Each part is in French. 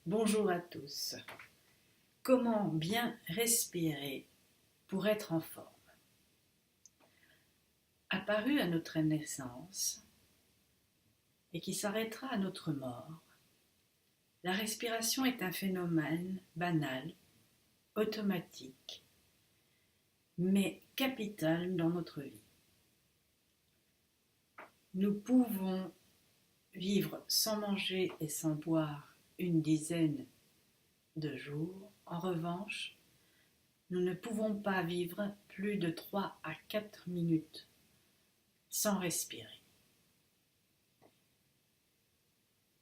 Bonjour à tous. Comment bien respirer pour être en forme? Apparu à notre naissance et qui s'arrêtera à notre mort, la respiration est un phénomène banal, automatique, mais capital dans notre vie. Nous pouvons vivre sans manger et sans boire une dizaine de jours. En revanche, nous ne pouvons pas vivre plus de 3 à 4 minutes sans respirer.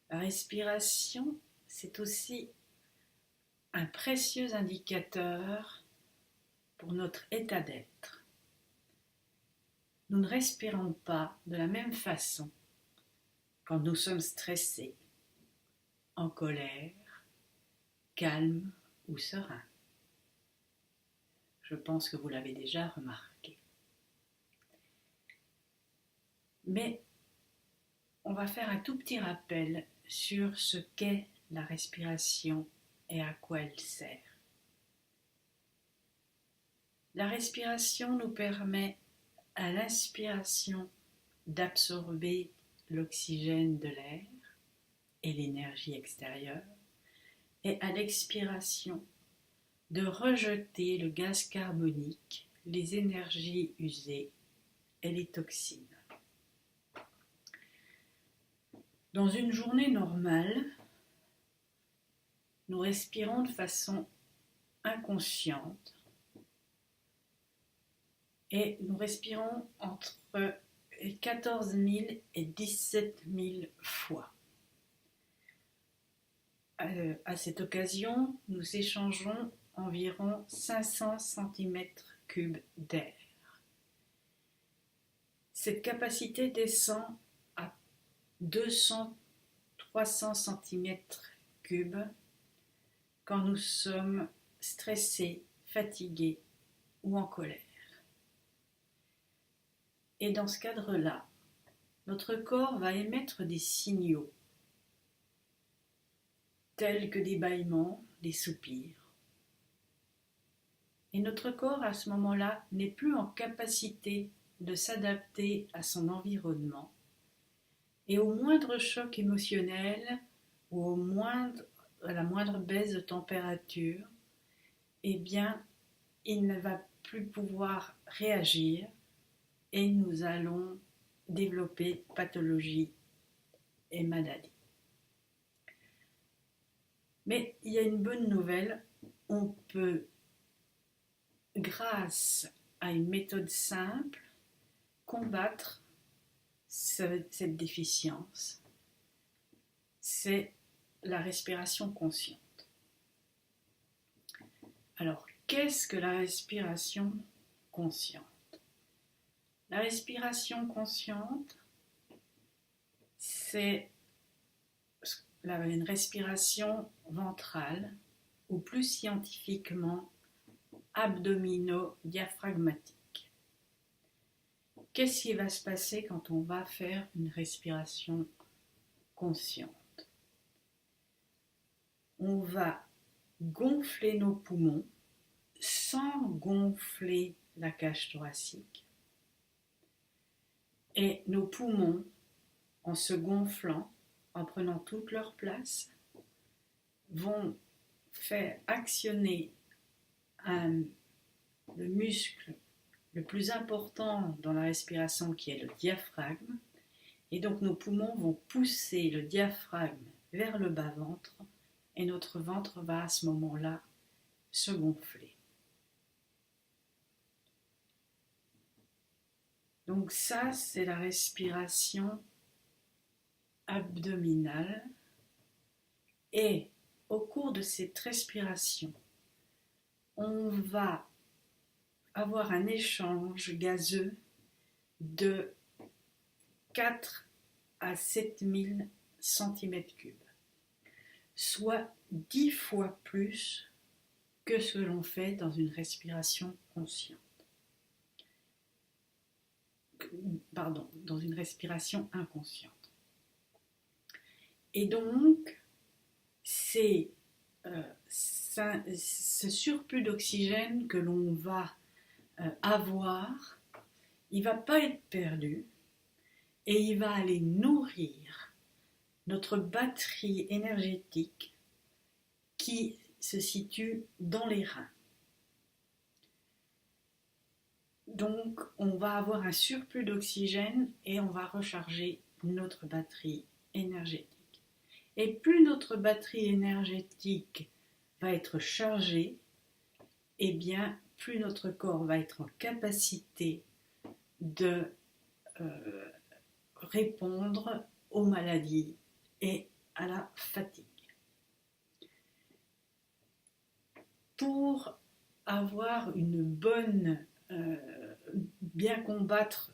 La respiration, c'est aussi un précieux indicateur pour notre état d'être. Nous ne respirons pas de la même façon quand nous sommes stressés, en colère, calmes ou sereins. Je pense que vous l'avez déjà remarqué. Mais on va faire un tout petit rappel sur ce qu'est la respiration et à quoi elle sert. La respiration nous permet à l'inspiration d'absorber l'oxygène de l'air et l'énergie extérieure, et à l'expiration de rejeter le gaz carbonique, les énergies usées et les toxines. Dans une journée normale, nous respirons de façon inconsciente et nous respirons entre 14 000 et 17 000 fois. À cette occasion, nous échangeons environ 500 cm3 d'air. Cette capacité descend à 200-300 cm3 quand nous sommes stressés, fatigués ou en colère. Et dans ce cadre-là, notre corps va émettre des signaux tels que des bâillements, des soupirs. Et notre corps, à ce moment-là, n'est plus en capacité de s'adapter à son environnement. Et au moindre choc émotionnel ou à la moindre baisse de température, eh bien, il ne va plus pouvoir réagir et nous allons développer pathologie et maladie. Mais il y a une bonne nouvelle, on peut, grâce à une méthode simple, combattre cette déficience. C'est la respiration consciente. Alors, qu'est-ce que la respiration consciente? La respiration consciente, c'est une respiration ventrale, ou plus scientifiquement, abdomino-diaphragmatique. Qu'est-ce qui va se passer quand on va faire une respiration consciente? On va gonfler nos poumons sans gonfler la cage thoracique. Et nos poumons, en se gonflant, en prenant toute leur place, vont faire actionner le muscle le plus important dans la respiration qui est le diaphragme. Et donc nos poumons vont pousser le diaphragme vers le bas-ventre et notre ventre va à ce moment-là se gonfler. Donc ça, c'est la respiration abdominale. Et au cours de cette respiration, on va avoir un échange gazeux de 4 à 7 000 cm3, soit 10 fois plus que ce que l'on fait dans une respiration consciente. Dans une respiration inconsciente. Et donc, c'est ce surplus d'oxygène que l'on va avoir, il ne va pas être perdu et il va aller nourrir notre batterie énergétique qui se situe dans les reins. Donc, on va avoir un surplus d'oxygène et on va recharger notre batterie énergétique. Et plus notre batterie énergétique va être chargée, et bien plus notre corps va être en capacité de répondre aux maladies et à la fatigue. Pour avoir une bonne, bien combattre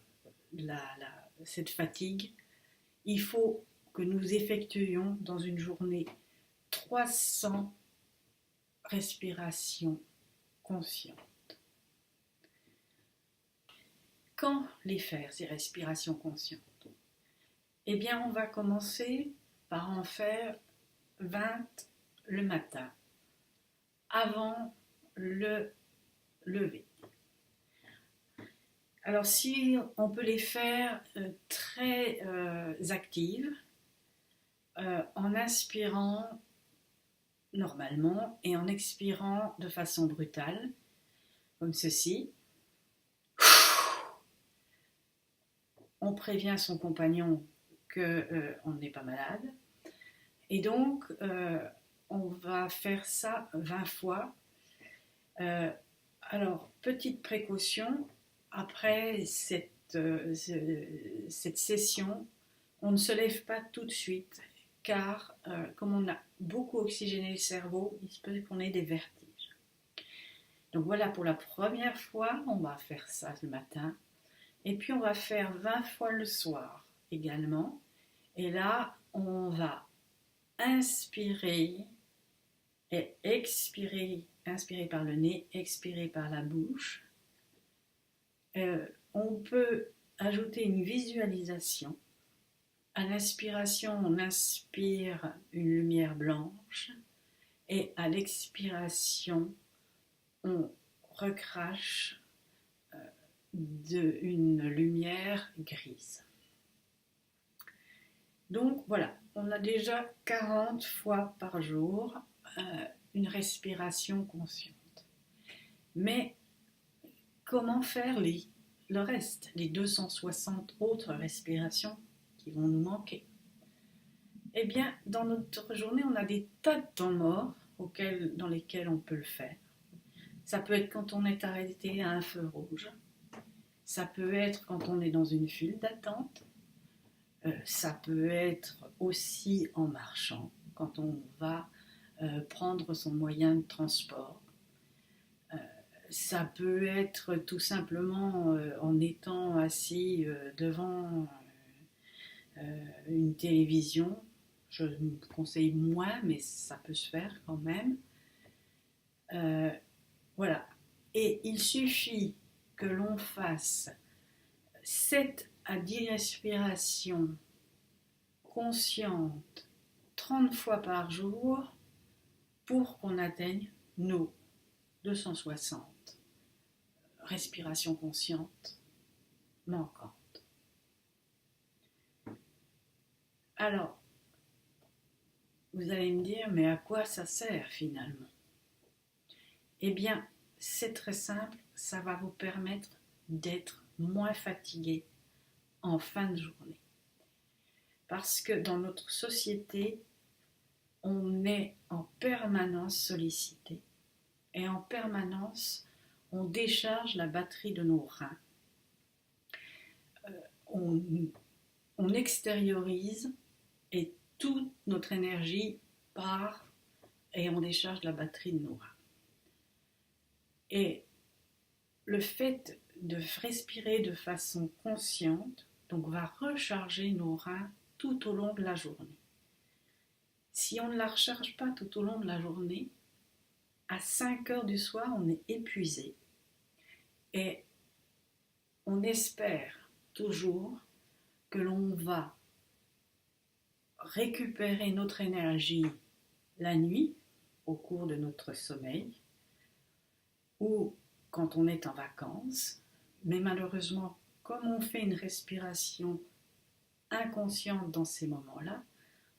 cette fatigue, il faut que nous effectuions dans une journée 300 respirations conscientes. Quand les faire, ces respirations conscientes? Eh bien, on va commencer par en faire 20 le matin, avant le lever. Alors, si on peut les faire très actives, en inspirant normalement et en expirant de façon brutale, comme ceci. On prévient son compagnon qu'on n'est pas malade. Et donc, on va faire ça 20 fois. Alors, petite précaution, après cette session, on ne se lève pas tout de suite, car comme on a beaucoup oxygéné le cerveau, il se peut qu'on ait des vertiges. Donc voilà, pour la première fois, on va faire ça le matin. Et puis on va faire 20 fois le soir également. Et là, on va inspirer et expirer. Inspirer par le nez, expirer par la bouche. On peut ajouter une visualisation. À l'inspiration, on inspire une lumière blanche. Et à l'expiration, on recrache une lumière grise. Donc voilà, on a déjà 40 fois par jour une respiration consciente. Mais comment faire le reste, les 260 autres respirations qui vont nous manquer? Eh bien, dans notre journée, on a des tas de temps morts dans lesquels on peut le faire. Ça peut être quand on est arrêté à un feu rouge. Ça peut être quand on est dans une file d'attente. Ça peut être aussi en marchant, quand on va prendre son moyen de transport. Ça peut être tout simplement en étant assis devant une télévision. Je me conseille moins, mais ça peut se faire quand même. Voilà. Et il suffit que l'on fasse 7 à 10 respirations conscientes 30 fois par jour pour qu'on atteigne nos 260 respirations conscientes manquantes. Alors, vous allez me dire, mais à quoi ça sert finalement? Eh bien, c'est très simple, ça va vous permettre d'être moins fatigué en fin de journée. Parce que dans notre société, on est en permanence sollicité et en permanence, on décharge la batterie de nos reins. On extériorise et toute notre énergie part et on décharge la batterie de nos reins. Et le fait de respirer de façon consciente, donc va recharger nos reins tout au long de la journée. Si on ne la recharge pas tout au long de la journée, à 5 heures du soir, on est épuisé. Et on espère toujours que l'on va récupérer notre énergie la nuit au cours de notre sommeil ou quand on est en vacances, mais malheureusement, comme on fait une respiration inconsciente dans ces moments-là,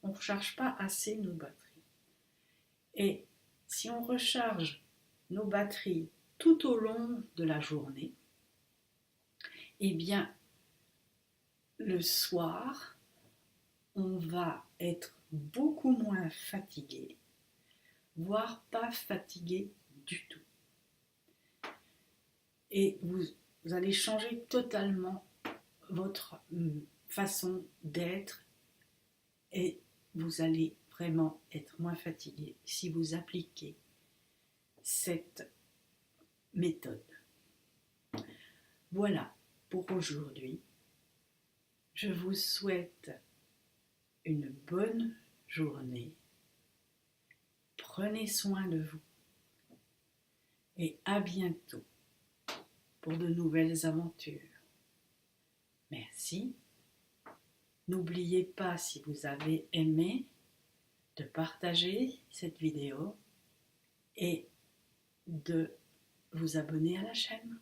on ne recharge pas assez nos batteries. Et si on recharge nos batteries tout au long de la journée, eh bien, le soir, on va être beaucoup moins fatigué, voire pas fatigué du tout. Et vous allez changer totalement votre façon d'être et vous allez vraiment être moins fatigué si vous appliquez cette méthode. Voilà pour aujourd'hui. Je vous souhaite une bonne journée. Prenez soin de vous et à bientôt pour de nouvelles aventures. Merci. N'oubliez pas, si vous avez aimé, de partager cette vidéo et de vous abonner à la chaîne.